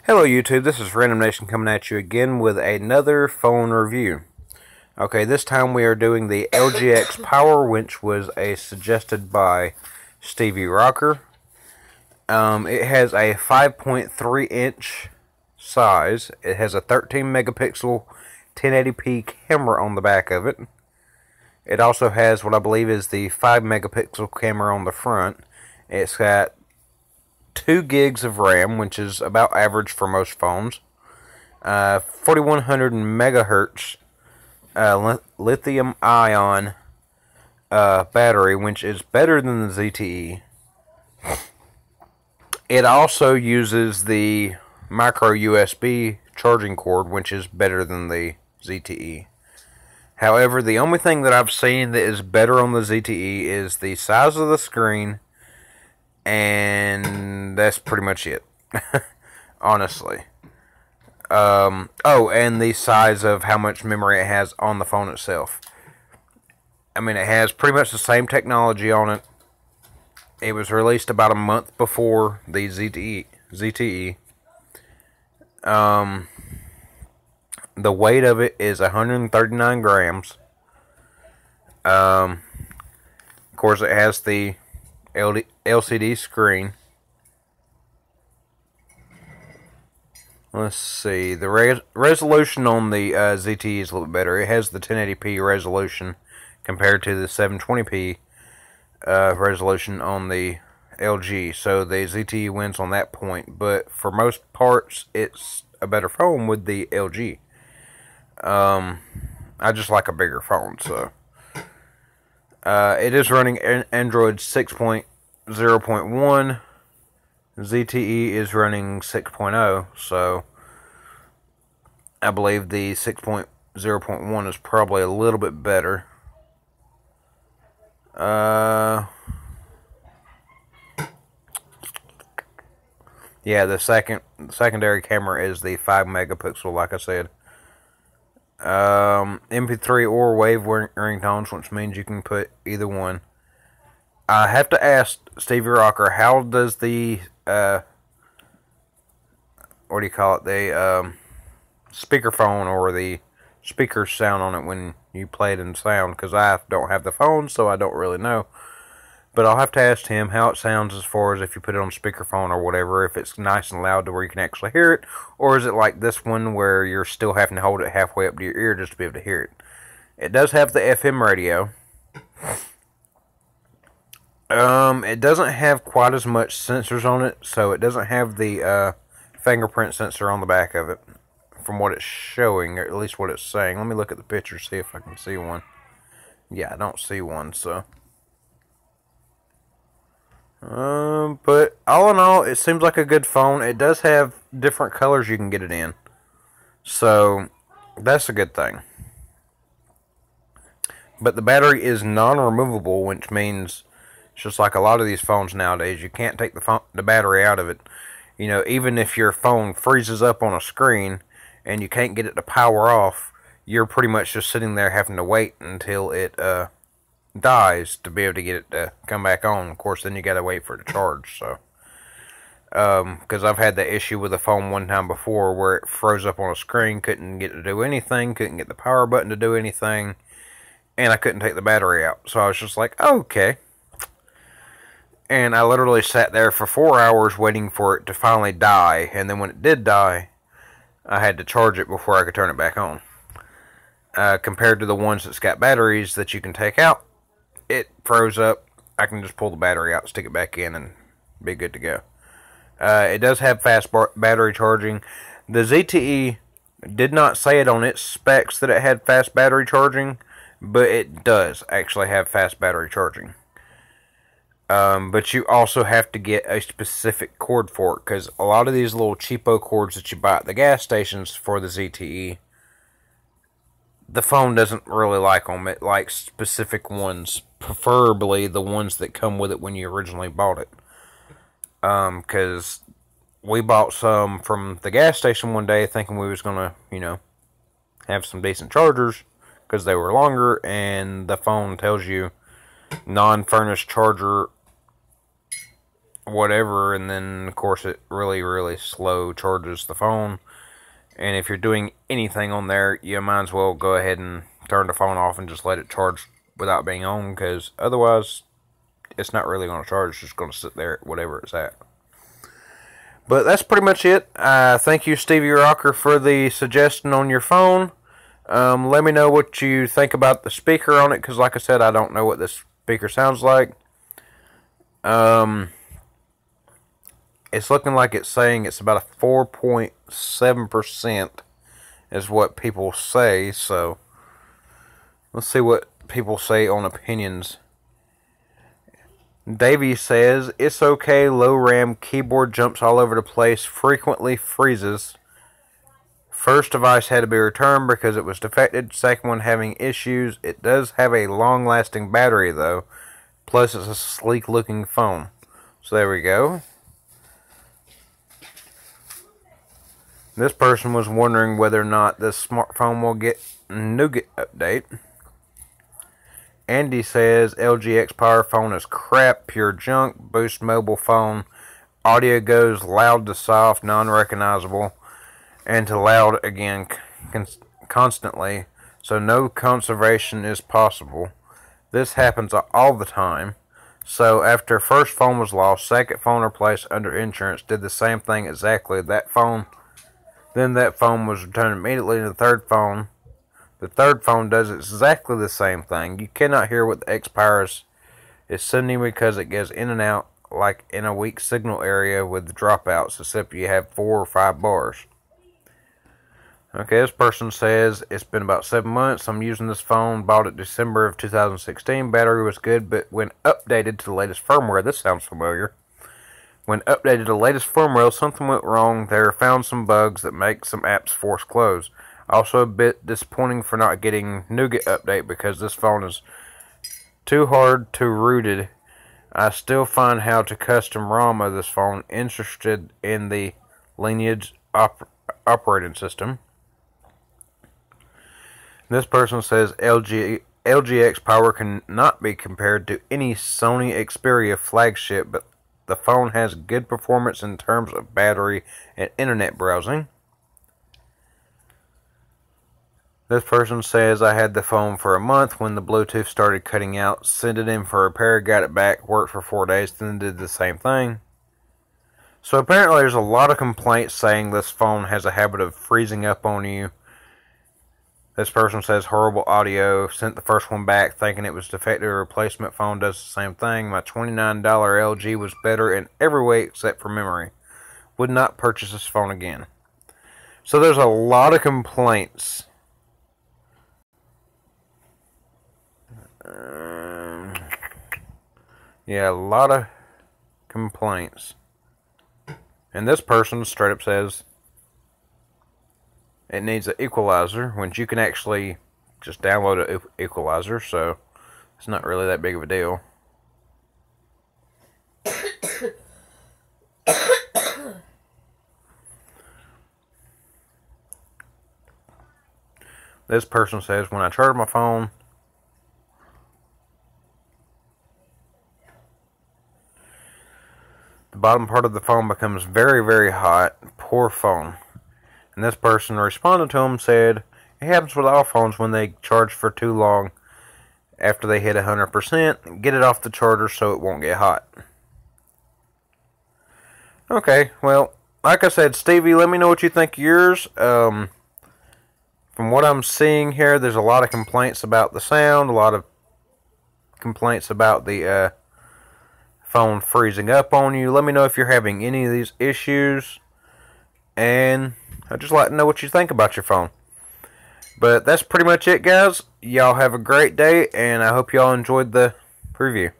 Hello YouTube, this is Random Nation coming at you again with another phone review. Okay, this time we are doing the LGX Power, which was suggested by Stevie Rocker. It has a 5.3 inch size. It has a 13 megapixel 1080p camera on the back of it. It also has what I believe is the 5 megapixel camera on the front. It's got 2 gigs of RAM, which is about average for most phones. 4100 megahertz lithium ion battery, which is better than the ZTE. It also uses the micro USB charging cord, which is better than the ZTE. However, the only thing that I've seen that is better on the ZTE is the size of the screen, and that's pretty much it. Honestly. Oh, and the size of how much memory it has on the phone itself. I mean, it has pretty much the same technology on it. It was released about a month before the ZTE. The weight of it is 139 grams. Of course, it has the LCD screen. Let's see. The resolution on the ZTE is a little bit better. It has the 1080p resolution compared to the 720p resolution on the LG. So the ZTE wins on that point. But for most parts, it's a better phone with the LG. I just like a bigger phone, so. It is running Android 6.0.1. ZTE is running 6.0, so I believe the 6.0.1 is probably a little bit better. Yeah, the secondary camera is the 5 megapixel, like I said. MP3 or wave ringtones, which means you can put either one. I have to ask Stevie Rocker, how does the what do you call it? The speakerphone or the speakers sound on it when you play it in sound? Because I don't have the phone, so I don't really know. But I'll have to ask him how it sounds as far as if you put it on speakerphone or whatever, if it's nice and loud to where you can actually hear it, or is it like this one where you're still having to hold it halfway up to your ear just to be able to hear it. It does have the FM radio. It doesn't have quite as much sensors on it, so it doesn't have the fingerprint sensor on the back of it, from what it's showing, or at least what it's saying. Let me look at the picture, see if I can see one. Yeah, I don't see one, so. But all in all, it seems like a good phone. It does have different colors you can get it in, so that's a good thing. But the battery is non-removable, which means it's just like a lot of these phones nowadays. You can't take the battery out of it. You know, even if your phone freezes up on a screen and you can't get it to power off, you're pretty much just sitting there having to wait until it dies to be able to get it to come back on. Of course, then you gotta wait for it to charge. So, because I've had that issue with a phone one time before where it froze up on a screen, couldn't get it to do anything, couldn't get the power button to do anything, and I couldn't take the battery out. So I was just like, okay. And I literally sat there for 4 hours waiting for it to finally die, and then when it did die, I had to charge it before I could turn it back on. Compared to the ones that's got batteries that you can take out, it froze up. I can just pull the battery out, stick it back in, and be good to go. It does have fast battery charging. The ZTE did not say it on its specs that it had fast battery charging, but it does actually have fast battery charging. But you also have to get a specific cord for it, because a lot of these little cheapo cords that you buy at the gas stations for the ZTE, the phone doesn't really like them. It likes specific ones, preferably the ones that come with it when you originally bought it. Because we bought some from the gas station one day thinking we was going to, you know, have some decent chargers because they were longer, and the phone tells you non-furnished charger whatever, and then of course it really slow charges the phone. And if you're doing anything on there, you might as well go ahead and turn the phone off and just let it charge without being on, because otherwise it's not really going to charge. It's just going to sit there at whatever it's at. But that's pretty much it. Thank you, Stevie Rocker, for the suggestion on your phone. Let me know what you think about the speaker on it, because like I said, I don't know what this speaker sounds like. It's looking like it's saying it's about a 4.7% is what people say. So let's see what people say on opinions. Davey says, it's okay, low RAM, keyboard jumps all over the place, frequently freezes. First device had to be returned because it was defected. Second one having issues. It does have a long lasting battery though. Plus it's a sleek looking phone. So there we go. This person was wondering whether or not this smartphone will get Nougat update. Andy says LG X Power phone is crap, pure junk. Boost mobile phone. Audio goes loud to soft, non-recognizable, and to loud again constantly. So no conservation is possible. This happens all the time. So after first phone was lost, second phone replaced under insurance did the same thing exactly. That phone was returned immediately to the third phone. The third phone does exactly the same thing. You cannot hear what the X Power is sending because it goes in and out like in a weak signal area with dropouts, except you have 4 or 5 bars. Okay, this person says, it's been about 7 months. I'm using this phone. Bought it December of 2016. Battery was good, but when updated to the latest firmware, this sounds familiar. When updated to the latest firmware, something went wrong. They found some bugs that make some apps force close. Also a bit disappointing for not getting Nougat update because this phone is too hard to rooted. I still find how to custom ROM of this phone. Interested in the Lineage operating system. This person says LG X Power cannot be compared to any Sony Xperia flagship, but the phone has good performance in terms of battery and internet browsing. This person says, I had the phone for a month when the Bluetooth started cutting out. Sent it in for repair, got it back, worked for 4 days, then did the same thing. So apparently there's a lot of complaints saying this phone has a habit of freezing up on you. This person says, horrible audio. Sent the first one back thinking it was defective. A replacement phone does the same thing. My $29 LG was better in every way except for memory. Would not purchase this phone again. So there's a lot of complaints. Yeah, a lot of complaints. And this person straight up says it needs an equalizer, when you can actually just download an equalizer, so it's not really that big of a deal. This person says, when I charge my phone, the bottom part of the phone becomes very hot. Poor phone. And this person responded to him, said, it happens with all phones when they charge for too long after they hit 100%. Get it off the charger so it won't get hot. Okay, well, like I said, Stevie, let me know what you think of yours. From what I'm seeing here, there's a lot of complaints about the sound, a lot of complaints about the phone freezing up on you. Let me know if you're having any of these issues, and I'd just like to know what you think about your phone. But that's pretty much it, guys. Y'all have a great day, and I hope y'all enjoyed the preview.